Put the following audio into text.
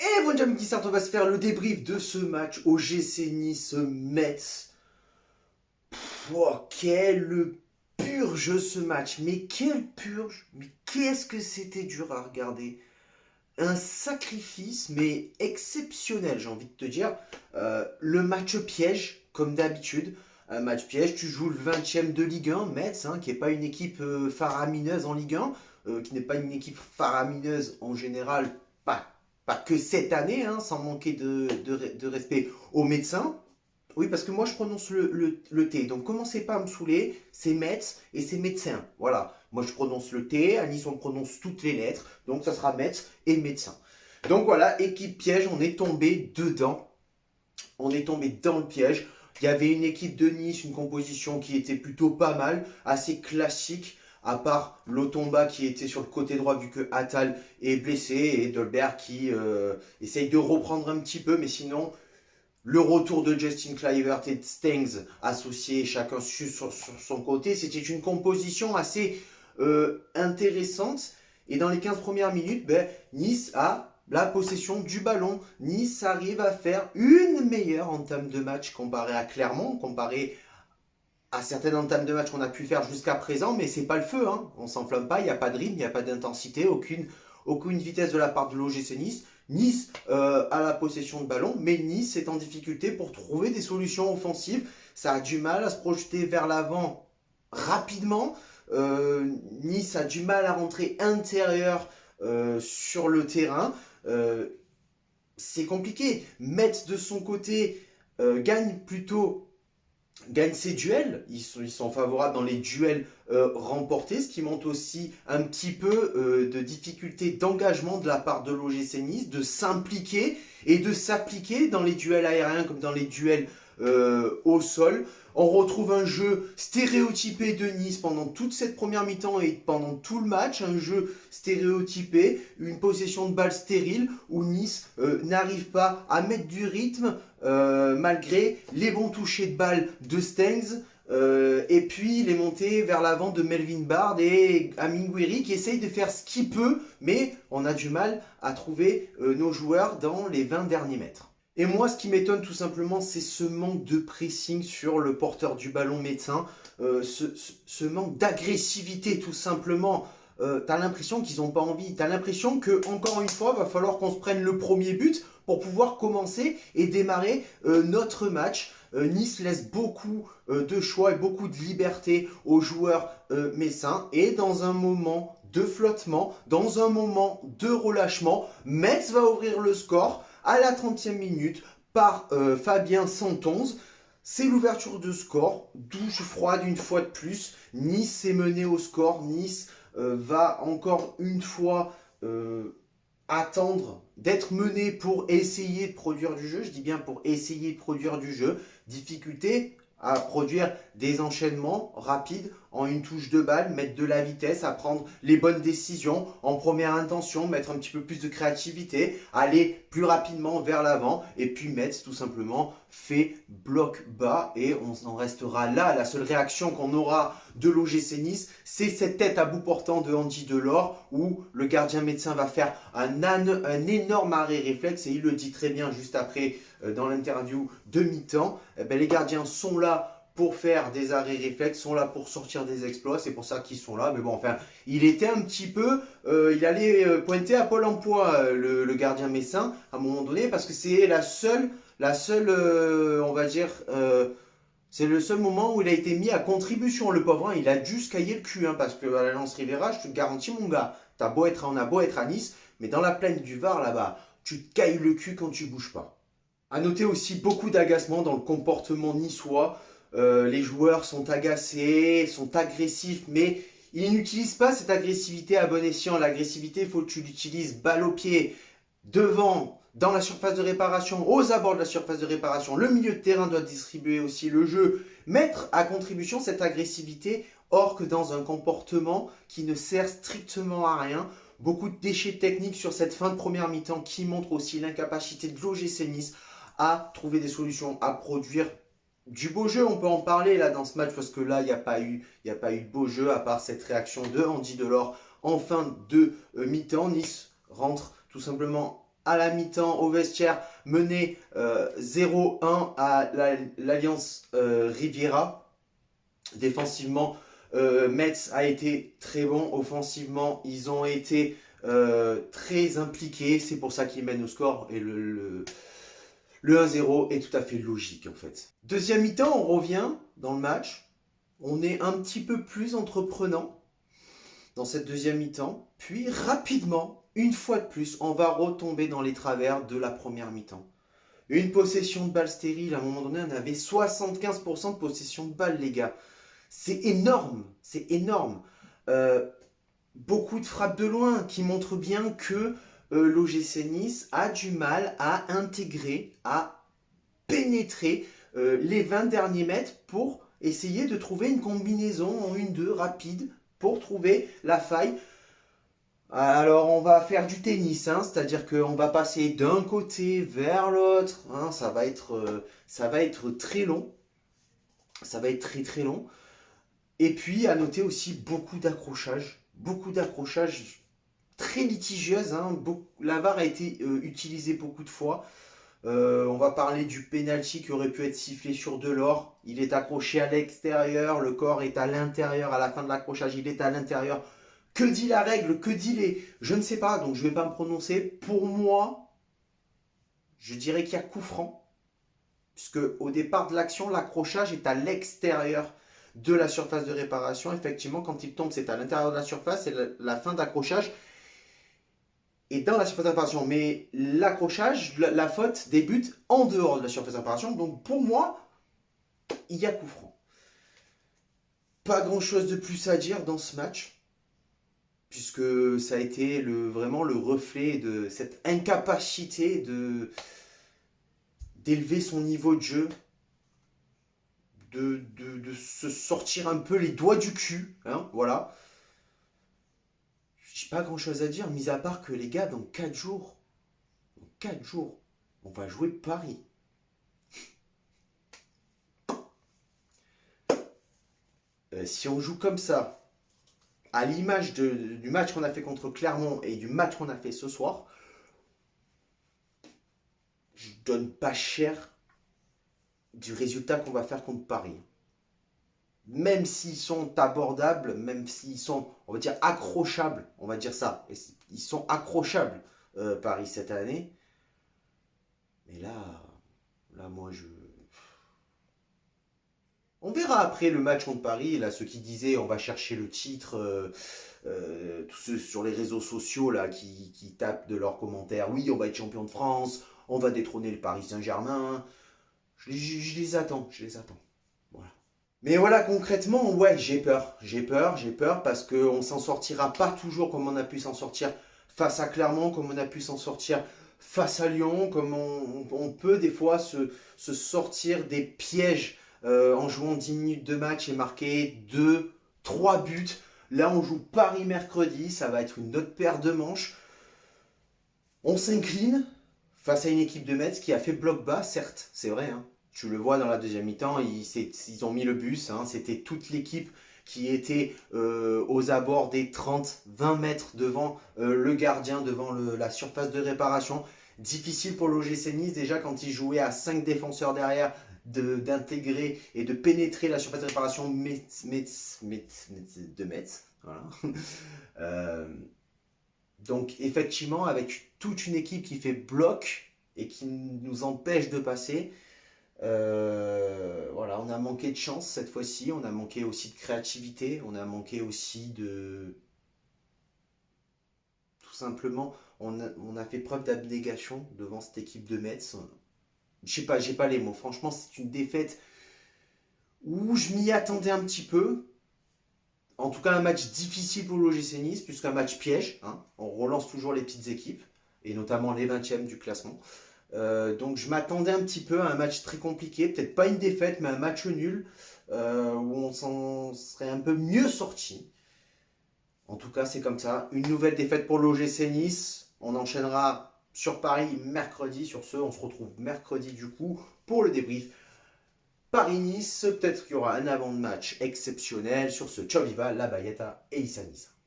Et bon, Jamie Dissart, on va se faire le débrief de ce match au GC Nice-Metz. Quelle purge ce match. Mais quelle purge. Mais qu'est-ce que c'était dur à regarder. Un sacrifice, mais exceptionnel, j'ai envie de te dire. Le match piège, comme d'habitude. Un match piège, tu joues le 20e de Ligue 1, Metz, qui n'est pas une équipe faramineuse en Ligue 1, qui n'est pas une équipe faramineuse en général, pas que cette année, sans manquer de respect aux médecins. Oui, parce que moi je prononce le T, donc commencez pas à me saouler, c'est Metz et c'est médecin. Voilà, moi je prononce le T, à Nice on prononce toutes les lettres, donc ça sera Metz et médecin. Donc voilà, équipe piège, on est tombé dedans, on est tombé dans le piège. Il y avait une équipe de Nice, une composition qui était plutôt pas mal, assez classique, à part Lotomba qui était sur le côté droit vu que Attal est blessé et Dolberg qui essaye de reprendre un petit peu, mais sinon le retour de Justin Kluivert et de Stengs associés chacun sur son côté, c'était une composition assez intéressante. Et dans les 15 premières minutes, Nice a la possession du ballon. Nice arrive à faire une meilleure entame de match comparé à Clermont, comparé à certaines entames de match qu'on a pu faire jusqu'à présent, mais c'est pas le feu, on s'enflamme pas, il n'y a pas de rythme, il n'y a pas d'intensité, aucune vitesse de la part de l'OGC Nice. Nice a la possession de ballon, mais Nice est en difficulté pour trouver des solutions offensives. Ça a du mal à se projeter vers l'avant rapidement. Nice a du mal à rentrer intérieur sur le terrain. C'est compliqué. Metz de son côté gagne ses duels, ils sont favorables dans les duels remportés, ce qui montre aussi un petit peu de difficulté d'engagement de la part de l'OGC Nice, de s'impliquer et de s'appliquer dans les duels aériens comme dans les duels au sol. On retrouve un jeu stéréotypé de Nice pendant toute cette première mi-temps et pendant tout le match, un jeu stéréotypé, une possession de balle stérile où Nice n'arrive pas à mettre du rythme malgré les bons touchés de balle de Stengs et puis les montées vers l'avant de Melvin Bard et Amine Gouiri qui essayent de faire ce qu'il peut, mais on a du mal à trouver nos joueurs dans les 20 derniers mètres. Et moi, ce qui m'étonne tout simplement, c'est ce manque de pressing sur le porteur du ballon médecin, ce manque d'agressivité tout simplement. T'as l'impression qu'ils n'ont pas envie, t'as l'impression que encore une fois, va falloir qu'on se prenne le premier but pour pouvoir commencer et démarrer notre match. Nice laisse beaucoup de choix et beaucoup de liberté aux joueurs messins et dans un moment de flottement, dans un moment de relâchement, Metz va ouvrir le score à la 30e minute par Fabien Santonze. C'est l'ouverture de score, douche froide une fois de plus. Nice est mené au score. Nice va encore une fois attendre d'être mené pour essayer de produire du jeu. Je dis bien pour essayer de produire du jeu. Difficulté à produire des enchaînements rapides en une touche de balle, mettre de la vitesse, à prendre les bonnes décisions en première intention, mettre un petit peu plus de créativité, aller plus rapidement vers l'avant et puis Metz tout simplement fait bloc bas et on en restera là. La seule réaction qu'on aura de l'OGC Nice, c'est cette tête à bout portant de Andy Delors où le gardien médecin va faire un énorme arrêt réflexe et il le dit très bien juste après dans l'interview de mi-temps. Les gardiens sont là pour faire des arrêts réflexes, sont là pour sortir des exploits, c'est pour ça qu'ils sont là. Mais bon, enfin, il était un petit peu, il allait pointer à Pôle emploi, le gardien messin, à un moment donné, parce que c'est la seule, on va dire, c'est le seul moment où il a été mis à contribution, le pauvre. Il a dû se cailler le cul, parce que à la Lance Rivera, je te garantis, mon gars, on a beau être à Nice, mais dans la plaine du Var, là-bas, tu te cailles le cul quand tu bouges pas. À noter aussi beaucoup d'agacement dans le comportement niçois. Les joueurs sont agacés, sont agressifs, mais ils n'utilisent pas cette agressivité à bon escient. L'agressivité, il faut que tu l'utilises balle au pied, devant, dans la surface de réparation, aux abords de la surface de réparation. Le milieu de terrain doit distribuer aussi le jeu, mettre à contribution cette agressivité, or que dans un comportement qui ne sert strictement à rien. Beaucoup de déchets techniques sur cette fin de première mi-temps qui montrent aussi l'incapacité de l'OGC Nice à trouver des solutions, à produire du beau jeu. On peut en parler là dans ce match parce que là, il n'y a pas eu de beau jeu à part cette réaction de Andy Delors en fin de mi-temps. Nice rentre tout simplement à la mi-temps au vestiaire, mené 0-1 à l'Alliance Riviera. Défensivement, Metz a été très bon. Offensivement, ils ont été très impliqués. C'est pour ça qu'ils mènent au score. Et le 1-0 est tout à fait logique en fait. Deuxième mi-temps, on revient dans le match. On est un petit peu plus entreprenant dans cette deuxième mi-temps. Puis rapidement, une fois de plus, on va retomber dans les travers de la première mi-temps. Une possession de balle stérile, à un moment donné, on avait 75% de possession de balle, les gars. C'est énorme, c'est énorme. Beaucoup de frappes de loin qui montrent bien que l'OGC Nice a du mal à intégrer, à pénétrer les 20 derniers mètres pour essayer de trouver une combinaison en 1-2 rapide pour trouver la faille. Alors on va faire du tennis, hein, c'est-à-dire qu'on va passer d'un côté vers l'autre, hein, ça va être très long, ça va être très très long. Et puis à noter aussi beaucoup d'accrochages très litigieuses. Hein, la VAR a été utilisée beaucoup de fois. On va parler du penalty qui aurait pu être sifflé sur Delors. Il est accroché à l'extérieur, le corps est à l'intérieur. À la fin de l'accrochage, il est à l'intérieur. Que dit la règle? Que dit les... Je ne sais pas, donc je ne vais pas me prononcer. Pour moi, je dirais qu'il y a coup franc. Puisque au départ de l'action, l'accrochage est à l'extérieur de la surface de réparation. Effectivement, quand il tombe, c'est à l'intérieur de la surface. Et la fin d'accrochage est dans la surface de réparation. Mais l'accrochage, la faute débute en dehors de la surface de réparation. Donc pour moi, il y a coup franc. Pas grand chose de plus à dire dans ce match. Puisque ça a été vraiment le reflet de cette incapacité d'élever son niveau de jeu, de se sortir un peu les doigts du cul, hein, voilà. J'ai pas grand chose à dire, mis à part que les gars, dans 4 jours, on va jouer Paris. Si on joue comme ça, à l'image du match qu'on a fait contre Clermont et du match qu'on a fait ce soir, je donne pas cher du résultat qu'on va faire contre Paris. Même s'ils sont abordables, même s'ils sont, on va dire, accrochables, on va dire ça. Ils sont accrochables, Paris, cette année. Mais là, moi, on verra après le match contre Paris, là, ceux qui disaient on va chercher le titre, tous ceux sur les réseaux sociaux là, qui tapent de leurs commentaires, oui, on va être champion de France, on va détrôner le Paris Saint-Germain. Je les attends, Voilà. Mais voilà, concrètement, ouais, j'ai peur parce qu'on ne s'en sortira pas toujours comme on a pu s'en sortir face à Clermont, comme on a pu s'en sortir face à Lyon, comme on peut des fois se sortir des pièges en jouant 10 minutes de match et marquer 2, 3 buts. Là, on joue Paris mercredi, ça va être une autre paire de manches. On s'incline face à une équipe de Metz qui a fait bloc bas, certes, c'est vrai, hein. Tu le vois dans la deuxième mi-temps, ils ont mis le bus. Hein, c'était toute l'équipe qui était aux abords des 30-20 mètres devant le gardien, devant la surface de réparation. Difficile pour l'OGC Nice, déjà quand il jouait à 5 défenseurs derrière, d'intégrer et de pénétrer la surface de réparation de Metz. Voilà. Donc effectivement, avec toute une équipe qui fait bloc et qui nous empêche de passer, voilà, on a manqué de chance cette fois-ci, on a manqué aussi de créativité, on a manqué aussi de... Tout simplement, on a fait preuve d'abnégation devant cette équipe de Metz. Je sais pas, j'ai pas les mots. Franchement, c'est une défaite où je m'y attendais un petit peu. En tout cas, un match difficile pour l'OGC Nice, puisqu'un match piège. Hein. On relance toujours les petites équipes, et notamment les 20e du classement. Donc je m'attendais un petit peu à un match très compliqué, peut-être pas une défaite, mais un match nul, où on s'en serait un peu mieux sorti. En tout cas, c'est comme ça. Une nouvelle défaite pour l'OGC Nice. On enchaînera sur Paris mercredi. Sur ce, on se retrouve mercredi du coup pour le débrief Paris-Nice. Peut-être qu'il y aura un avant-match exceptionnel. Sur ce, ciao viva, la Bayetta et Issa Nice.